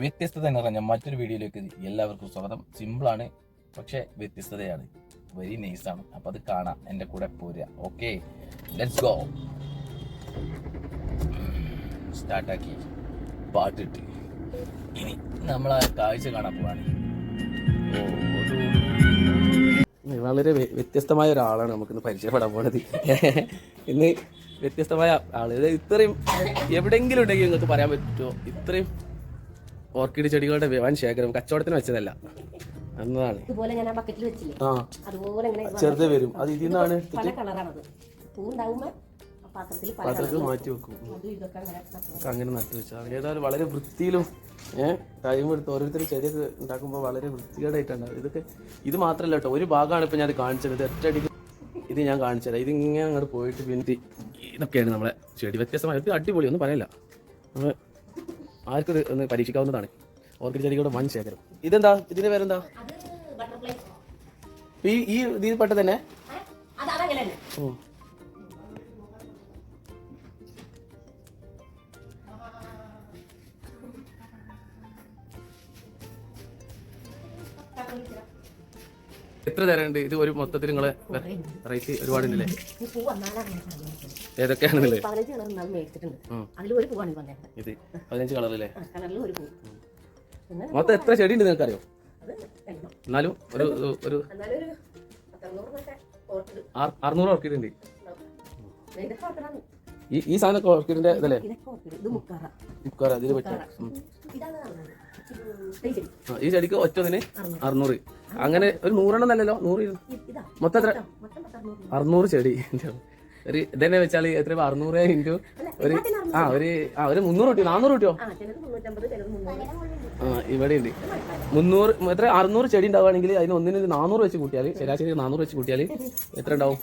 വ്യത്യസ്തത എന്ന് പറഞ്ഞാൽ മറ്റൊരു വീഡിയോയിലേക്ക് എല്ലാവർക്കും സ്വാഗതം. സിമ്പിളാണ്, പക്ഷെ വ്യത്യസ്തതയാണ്, വെരി നൈസാണ്. അപ്പോൾ അത് കാണാം, എൻ്റെ കൂടെ പോരുക. Okay, let's go. സ്റ്റാർട്ടാക്കി പാട്ടിട്ട് ഇനി നമ്മൾ ആ കാഴ്ച കാണാൻ പോവാണ്. വളരെ വ്യത്യസ്തമായ ഒരാളാണ് നമുക്കിന്ന് പരിചയപ്പെടാൻ പോണത്. ഇന്ന് വ്യത്യസ്തമായ ആള്, ഇത്രയും എവിടെയെങ്കിലും ഉണ്ടെങ്കിൽ നിങ്ങൾക്ക് പറയാൻ പറ്റുമോ? ഇത്രയും ഓർക്കിഡ് ചെടികളുടെ വൻ ശേഖരം കച്ചവടത്തിന് വെച്ചതല്ല എന്നതാണ്. ചെറുത് വരും, അത് ഇതിൽ നിന്നാണ് പാത്രത്തിൽ മാറ്റി വെക്കും. അങ്ങനെ നട്ടു വെച്ചാൽ ഏതായാലും വളരെ വൃത്തിയിലും ടൈം എടുത്ത് ഓരോരുത്തരും ചെടിയൊക്കെ ഉണ്ടാക്കുമ്പോൾ വളരെ വൃത്തികേടായിട്ടാണ് ഇതൊക്കെ. ഇത് മാത്രമല്ല കേട്ടോ, ഒരു ഭാഗമാണ് ഇപ്പം ഞാൻ കാണിച്ചത്. ഇത് ഒറ്റയടിക്ക് ഇത് ഞാൻ കാണിച്ചത്. ഇതിങ്ങനെ അങ്ങോട്ട് പോയിട്ട് പിന്നെ ഇതൊക്കെയാണ് നമ്മളെ ചെടി. വ്യത്യസ്തമായ ഇത് അടിപൊളി, ഒന്നും പറയില്ല. നമ്മൾ ആർക്കും ഇത് ഒന്ന് പരീക്ഷിക്കാവുന്നതാണ്. ഓർക്കിഡ് ചെടികളുടെ വൻ ശേഖരം. ഇതെന്താ, ഇതിന്റെ പേരെന്താ? ഈ ഇതിൽ പെട്ടത് തന്നെ. ഓ, എത്ര തരണ്ട് ഇത്? ഒരു മൊത്തത്തിൽ നിങ്ങളെ റേറ്റ് ഒരുപാടുണ്ടല്ലേ? ഏതൊക്കെയാണെന്നല്ലേ? ഇത് 15 കളറല്ലേ? മൊത്തം എത്ര ചെടി ഉണ്ട് നിങ്ങൾക്ക് അറിയോ? എന്നാലും ഒരു 600 ഓർക്കിഡ് ഉണ്ട്. ഈ സാധനം ഓർക്കിഡിന്റെ ഇതല്ലേ? മുക്കാറ അതിന് പറ്റും. ഈ ചെടിക്ക് ഒറ്റതിന് 600. അങ്ങനെ ഒരു 100 എന്നല്ലല്ലോ, 100 മൊത്തം എത്ര? 600 ചെടി. ഒരു ഇതന്നെ വെച്ചാൽ എത്ര? 600 ഇൻറ്റു ഒരു ഒരു 300 കിട്ടിയോ 400 കിട്ടിയോ? ഇവിടെ ഉണ്ട് 300. എത്ര? 600 ചെടി ഉണ്ടാവുകയാണെങ്കിൽ അതിന് ഒന്നിന് 400 വെച്ച് കൂട്ടിയാൽ, ശരാശരി 400 വെച്ച് കൂട്ടിയാൽ എത്ര ഉണ്ടാവും?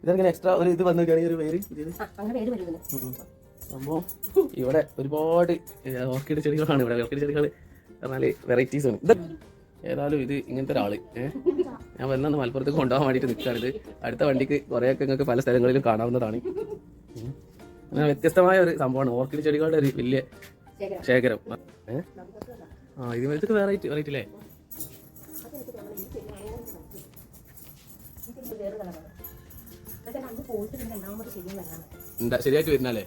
ഇതെങ്ങനെ എക്സ്ട്രാ ഒരു ഇത് വന്നിരിക്കുകയാണെങ്കിൽ ഒരു പേര് സംഭവം. ഇവിടെ ഒരുപാട് ഓർക്കിഡ് ചെടികളാണ്. ഇവിടെ ഓർക്കിഡ് ചെടികൾ പറഞ്ഞാൽ വെറൈറ്റീസ് ആണ്. ഇത് ഏതായാലും ഇത് ഇങ്ങനത്തെ ഒരാള് ഞാൻ വന്ന മലപ്പുറത്തേക്ക് കൊണ്ടുപോകാൻ വേണ്ടിയിട്ട് നിൽക്കുകയാണ്. ഇത് അടുത്ത വണ്ടിക്ക് കുറേയൊക്കെ നിങ്ങൾക്ക് പല സ്ഥലങ്ങളിലും കാണാവുന്നതാണ്. അങ്ങനെ വ്യത്യസ്തമായ ഒരു സംഭവമാണ് ഓർക്കിഡ് ചെടികളുടെ ഒരു വലിയ ശേഖരം. ഇതൊക്കെ വെറൈറ്റി അല്ലേ? ശരിയായിട്ട് വരുന്നല്ലേ?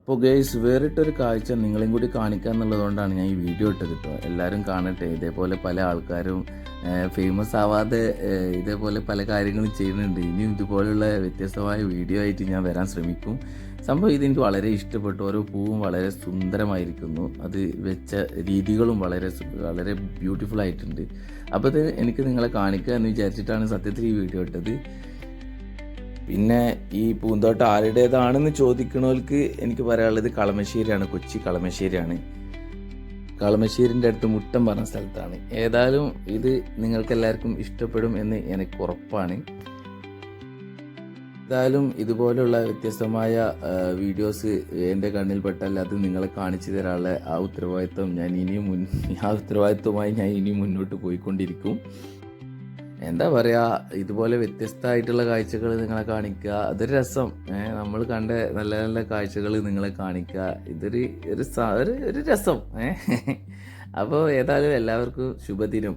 അപ്പോൾ ഗൈസ്, വേറിട്ടൊരു കാഴ്ച നിങ്ങളെയും കൂടി കാണിക്കുക എന്നുള്ളതുകൊണ്ടാണ് ഞാൻ ഈ വീഡിയോ ഇട്ടത് കേട്ടോ. എല്ലാവരും കാണട്ടെ. ഇതേപോലെ പല ആൾക്കാരും ഫേമസ് ആവാതെ ഇതേപോലെ പല കാര്യങ്ങളും ചെയ്യുന്നുണ്ട്. ഇനിയും ഇതുപോലുള്ള വ്യത്യസ്തമായ വീഡിയോ ആയിട്ട് ഞാൻ വരാൻ ശ്രമിക്കും. സംഭവം ഇതെനിക്ക് വളരെ ഇഷ്ടപ്പെട്ടു. ഓരോ പൂവും വളരെ സുന്ദരമായിരിക്കുന്നു. അത് വെച്ച രീതികളും വളരെ വളരെ ബ്യൂട്ടിഫുൾ ആയിട്ടുണ്ട്. അപ്പോൾ ഇത് എനിക്ക് നിങ്ങളെ കാണിക്കുക എന്ന് വിചാരിച്ചിട്ടാണ് സത്യത്തിൽ ഈ വീഡിയോ ഇട്ടത്. പിന്നെ ഈ പൂന്തോട്ടം ആരുടേതാണെന്ന് ചോദിക്കണവർക്ക് എനിക്ക് പറയാനുള്ളത് കളമശ്ശേരിയാണ്, കൊച്ചി കളമശ്ശേരിയാണ്. കളമശ്ശേരിൻ്റെ അടുത്ത് മുട്ടം പറഞ്ഞ സ്ഥലത്താണ്. ഏതായാലും ഇത് നിങ്ങൾക്ക് എല്ലാവർക്കും ഇഷ്ടപ്പെടും എന്ന് എനിക്ക് ഉറപ്പാണ്. ഏതായാലും ഇതുപോലുള്ള വ്യത്യസ്തമായ വീഡിയോസ് എൻ്റെ കണ്ണിൽപ്പെട്ടാൽ അത് നിങ്ങളെ കാണിച്ചു തരാനുള്ള ഉത്തരവാദിത്വമായി ഞാൻ ഇനിയും മുന്നോട്ട് പോയിക്കൊണ്ടിരിക്കും. എന്താ പറയുക, ഇതുപോലെ വ്യത്യസ്തമായിട്ടുള്ള കാഴ്ചകൾ നിങ്ങളെ കാണിക്കുക, അതൊരു രസം. നമ്മൾ കണ്ട നല്ല നല്ല കാഴ്ചകൾ നിങ്ങളെ കാണിക്കുക, ഇതൊരു രസം. അപ്പോൾ ഏതായാലും എല്ലാവർക്കും ശുഭദിനം.